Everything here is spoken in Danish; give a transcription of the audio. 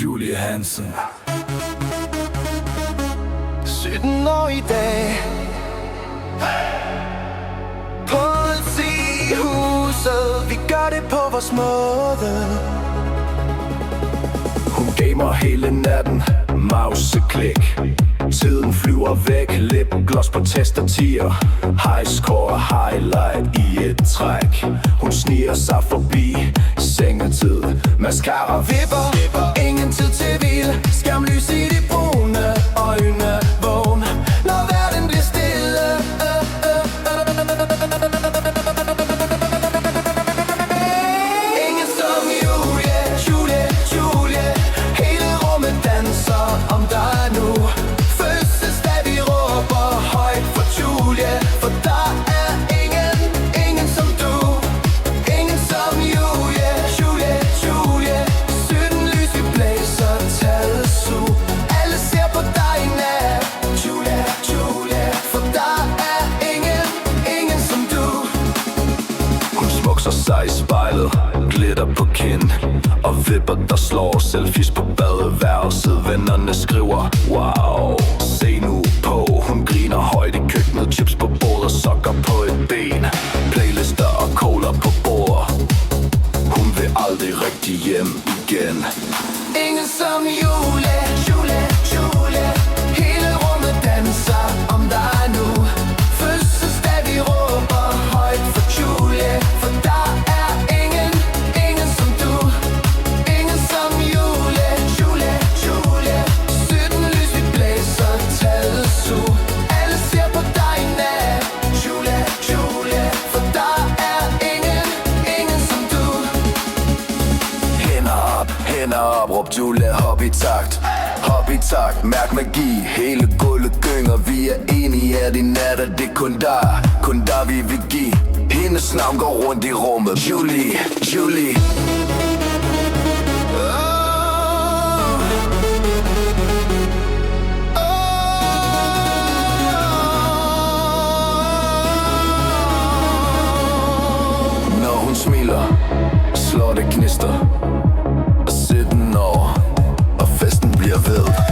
Julie Hansen. 17 år i dag, politihuset, vi gør det på vores måde. Hun gav mig hele natten, mauseklik. Tiden flyver væk, lipgloss på tastatur. Highscore highlight i et træk. Hun sniger sig forbi sengetid. Mascara vipper, ingen tid til hvile. Skærmlys i de brune øjne, vågen når verden bliver stille. Ingen som Julie, Julie, Julie. Hele rummet danser om dig nu. Fødselsdag, vi råber højt for Julie, for der er ingen som du. Ingen som Julie, Julie, Julie. 17 lys, vi blæser tallet su. Alle ser på dig i nat, Julie, Julie, for der er ingen som du. Hun smukser sig i spejlet, glitter på kind og vipper, der slår selfies på badeværelset. Vennerne skriver, wow, se nu på. Hun griner højt i køkkenet, chips på bordet, sokker på et ben. Playlister og cola på bord. Hun vil aldrig rigtig hjem igen. Ingen som Julie, Julie, Julie. Hele rummet danser om dig nu. Fødselsdag, vi råber højt for Julie, for der er ingen som du. Ingen som Julie, Julie, Julie. 17 lys, vi blæser tallet su. Alle ser på dig i nat, Julie, Julie, for der er ingen som du. Hænder op, råb Julie, hop i takt. Hop i takt, mærk magi, hele gulvet gynger. Vi er enige, at i nat er det kun der vi vil give. Hendes navn går rundt i rummet, Julie, Julie. Når hun smiler, slår det gnister. 17 år, og festen bliver ved.